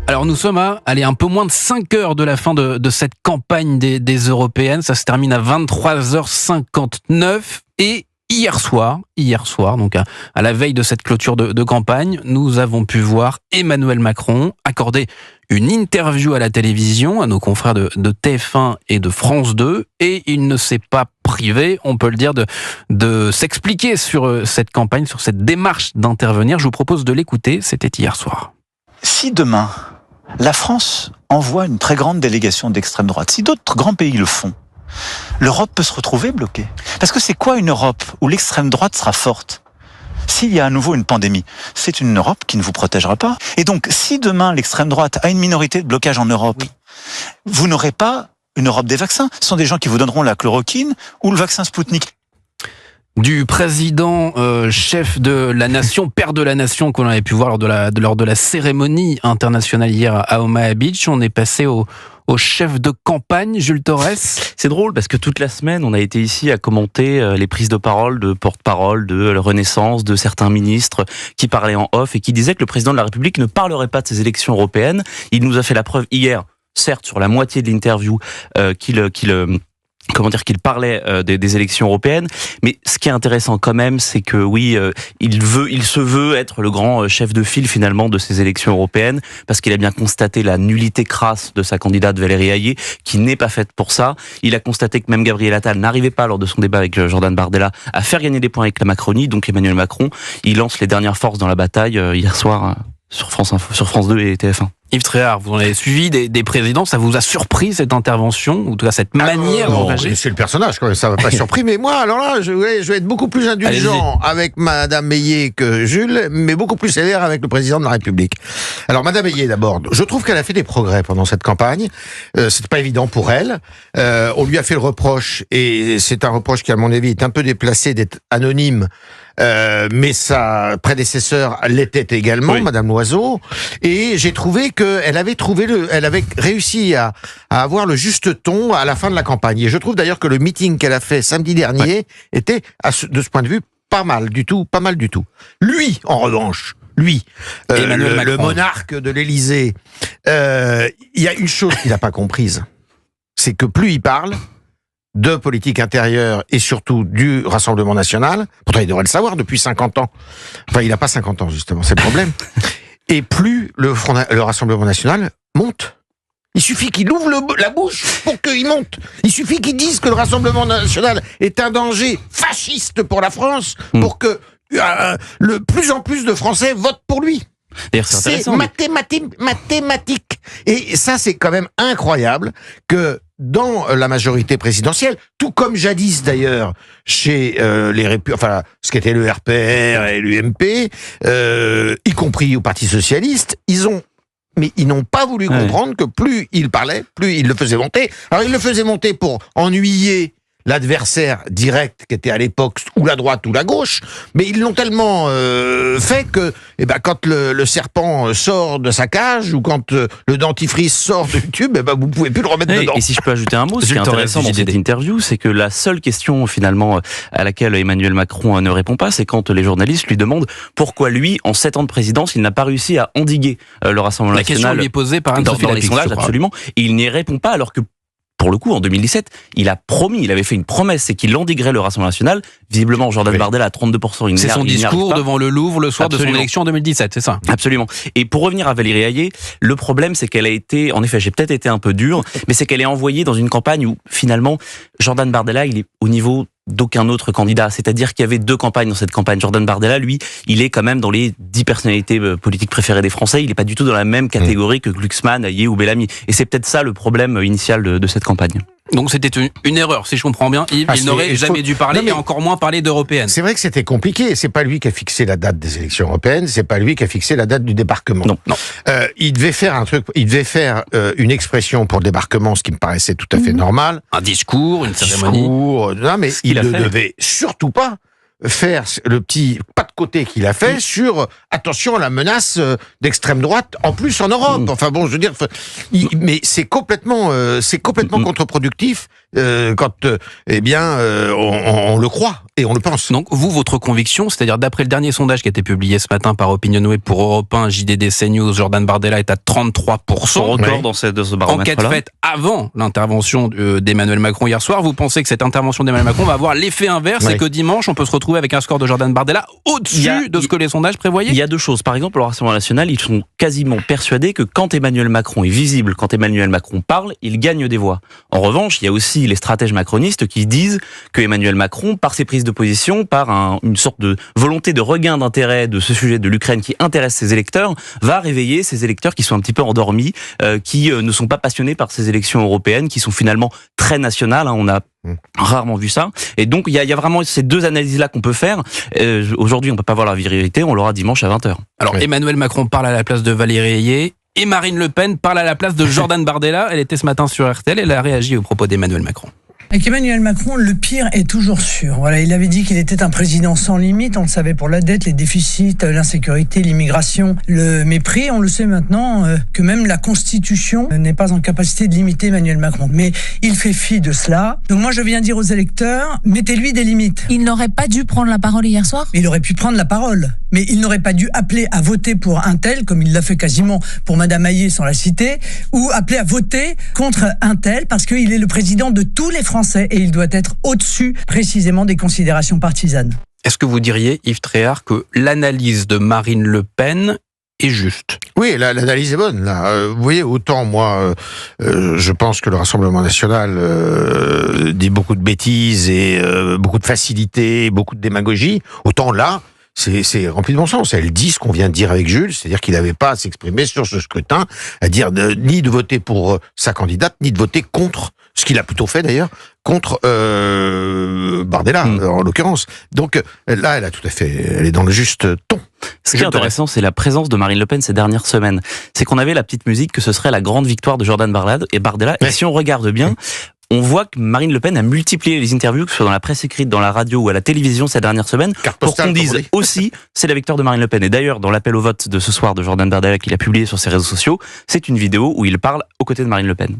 Alors nous sommes à un peu moins de 5 heures de la fin de cette campagne des européennes. Ça se termine à 23h59 et hier soir, donc à la veille de cette clôture de campagne, nous avons pu voir Emmanuel Macron accorder une interview à la télévision, à nos confrères de TF1 et de France 2, et il ne s'est pas privé, on peut le dire, de s'expliquer sur cette campagne, sur cette démarche d'intervenir. Je vous propose de l'écouter, c'était hier soir. Si demain, la France envoie une très grande délégation d'extrême droite, si d'autres grands pays le font, l'Europe peut se retrouver bloquée. Parce que c'est quoi une Europe où l'extrême droite sera forte ? S'il y a à nouveau une pandémie, c'est une Europe qui ne vous protégera pas. Et donc, si demain l'extrême droite a une minorité de blocage en Europe, vous n'aurez pas une Europe des vaccins. Ce sont des gens qui vous donneront la chloroquine ou le vaccin Spoutnik. Du président chef de la nation, père de la nation, qu'on avait pu voir lors de la cérémonie internationale hier à Omaha Beach, on est passé au chef de campagne, Jules Torres. C'est drôle parce que toute la semaine, on a été ici à commenter les prises de parole de porte-parole de la Renaissance, de certains ministres qui parlaient en off et qui disaient que le président de la République ne parlerait pas de ces élections européennes. Il nous a fait la preuve hier, certes sur la moitié de l'interview, qu'il parlait des élections européennes, mais ce qui est intéressant quand même, c'est que il se veut être le grand chef de file finalement de ces élections européennes, parce qu'il a bien constaté la nullité crasse de sa candidate Valérie Hayé, qui n'est pas faite pour ça. Il a constaté que même Gabriel Attal n'arrivait pas lors de son débat avec Jordan Bardella à faire gagner des points avec la Macronie, donc Emmanuel Macron, il lance les dernières forces dans la bataille hier soir sur France Info, sur France 2 et TF1. Yves Tréhard, vous en avez suivi des présidents, ça vous a surpris cette intervention, ou en tout cas cette manière d'engager? C'est le personnage, quand même, ça m'a pas surpris, mais moi, alors là, je vais être beaucoup plus indulgent avec Madame Meillet que Jules, mais beaucoup plus sévère avec le président de la République. Alors, Madame Meillet, d'abord, je trouve qu'elle a fait des progrès pendant cette campagne, c'était pas évident pour elle, on lui a fait le reproche, et c'est un reproche qui, à mon avis, est un peu déplacé d'être anonyme, mais sa prédécesseur l'était également, oui. Madame Loiseau, et j'ai trouvé qu'elle avait réussi à avoir le juste ton à la fin de la campagne. Et je trouve d'ailleurs que le meeting qu'elle a fait samedi dernier était, de ce point de vue, pas mal du tout. Lui, en revanche, le monarque de l'Élysée, il y a une chose qu'il n'a pas comprise, c'est que plus il parle de politique intérieure et surtout du Rassemblement National, pourtant il devrait le savoir depuis 50 ans, enfin il n'a pas 50 ans justement, c'est le problème, et plus le Rassemblement National monte. Il suffit qu'il ouvre la bouche pour qu'il monte. Il suffit qu'il dise que le Rassemblement National est un danger fasciste pour la France, pour que plus en plus de Français votent pour lui. C'est mathématique. Et ça, c'est quand même incroyable que dans la majorité présidentielle, tout comme jadis d'ailleurs chez ce qu'était le RPR et l'UMP, y compris au Parti Socialiste, mais ils n'ont pas voulu comprendre que plus il parlait, plus il le faisait monter. Alors il le faisait monter pour ennuyer l'adversaire direct qui était à l'époque ou la droite ou la gauche, mais ils l'ont tellement fait que quand le serpent sort de sa cage ou quand le dentifrice sort du tube, vous pouvez plus le remettre dedans. Et si je peux ajouter un mot, ce qui est intéressant dans cette interview, c'est que la seule question finalement à laquelle Emmanuel Macron ne répond pas, c'est quand les journalistes lui demandent pourquoi lui, en 7 ans de présidence, il n'a pas réussi à endiguer le Rassemblement National. La question lui est posée par Anne-Sophie dans les sondages, absolument, et il n'y répond pas alors que pour le coup, en 2017, il avait fait une promesse, c'est qu'il endiguerait le Rassemblement National. Visiblement, Jordan Bardella à 32%. C'est son discours devant le Louvre le soir de son élection en 2017, c'est ça? Absolument. Et pour revenir à Valérie Hayé, le problème, c'est qu'elle a été, en effet, j'ai peut-être été un peu dur, mais c'est qu'elle est envoyée dans une campagne où, finalement, Jordan Bardella, il est au niveau d'aucun autre candidat. C'est-à-dire qu'il y avait 2 campagnes dans cette campagne. Jordan Bardella, lui, il est quand même dans les 10 personnalités politiques préférées des Français. Il n'est pas du tout dans la même catégorie que Glucksmann, Hayé ou Bellamy. Et c'est peut-être ça le problème initial de cette campagne. Donc c'était une erreur, si je comprends bien, Yves. Il n'aurait jamais dû parler, et encore moins parler d'européenne. C'est vrai que c'était compliqué. C'est pas lui qui a fixé la date des élections européennes. C'est pas lui qui a fixé la date du débarquement. Non. Il devait faire un truc. Il devait faire une expression pour le débarquement, ce qui me paraissait tout à fait normal. Un discours, une cérémonie. Non, mais il ne devait surtout pas faire le petit pas de côté qu'il a fait sur attention à la menace d'extrême droite en plus en Europe. Enfin bon, je veux dire, mais c'est complètement contre-productif quand on le croit et on le pense. Donc vous, votre conviction, c'est-à-dire d'après le dernier sondage qui a été publié ce matin par Opinionway pour Europe 1, JDD, CNews, Jordan Bardella est à 33%. Son record dans ce baromètre-là. Enquête faite avant l'intervention d'Emmanuel Macron hier soir. Vous pensez que cette intervention d'Emmanuel Macron va avoir l'effet inverse et que dimanche, on peut se retrouver avec un score de Jordan Bardella au-dessus de ce que les sondages prévoyaient? Il y a deux choses. Par exemple, le Rassemblement national, ils sont quasiment persuadés que quand Emmanuel Macron est visible, quand Emmanuel Macron parle, il gagne des voix. En revanche, il y a aussi les stratèges macronistes qui disent que Emmanuel Macron, par ses prises de position, par une sorte de volonté de regain d'intérêt de ce sujet de l'Ukraine qui intéresse ses électeurs, va réveiller ces électeurs qui sont un petit peu endormis, qui ne sont pas passionnés par ces élections européennes, qui sont finalement très nationales. On a rarement vu ça. Et donc, il y a vraiment ces deux analyses-là qu'on peut faire. Aujourd'hui, on peut pas voir la vérité, on l'aura dimanche à 20h. Alors, Emmanuel Macron parle à la place de Valérie Ayé et Marine Le Pen parle à la place de Jordan Bardella. Elle était ce matin sur RTL, elle a réagi aux propos d'Emmanuel Macron. Avec Emmanuel Macron, le pire est toujours sûr. Voilà, il avait dit qu'il était un président sans limite. On le savait pour la dette, les déficits, l'insécurité, l'immigration, le mépris. On le sait maintenant que même la Constitution n'est pas en capacité de limiter Emmanuel Macron. Mais il fait fi de cela. Donc moi, je viens dire aux électeurs, mettez-lui des limites. Il n'aurait pas dû prendre la parole hier soir ? Il aurait pu prendre la parole. Mais il n'aurait pas dû appeler à voter pour un tel, comme il l'a fait quasiment pour Madame Ayé sans la citer, ou appeler à voter contre un tel, parce qu'il est le président de tous les Français et il doit être au-dessus précisément des considérations partisanes. Est-ce que vous diriez, Yves Tréhard, que l'analyse de Marine Le Pen est juste? Oui, l'analyse est bonne. Là, vous voyez, autant moi, je pense que le Rassemblement national dit beaucoup de bêtises et beaucoup de facilité, beaucoup de démagogie, autant là, c'est rempli de bon sens. Elle dit ce qu'on vient de dire avec Jules, c'est-à-dire qu'il n'avait pas à s'exprimer sur ce scrutin, à dire ni de voter pour sa candidate, ni de voter contre, ce qu'il a plutôt fait d'ailleurs, contre Bardella, en l'occurrence. Donc là, elle a tout à fait, elle est dans le juste ton. Ce qui est intéressant, c'est la présence de Marine Le Pen ces dernières semaines. C'est qu'on avait la petite musique que ce serait la grande victoire de Jordan Bardella. Et si on regarde bien, on voit que Marine Le Pen a multiplié les interviews, que ce soit dans la presse écrite, dans la radio ou à la télévision ces dernières semaines, pour qu'on dise aussi c'est la victoire de Marine Le Pen. Et d'ailleurs, dans l'appel au vote de ce soir de Jordan Bardella qu'il a publié sur ses réseaux sociaux, c'est une vidéo où il parle aux côtés de Marine Le Pen.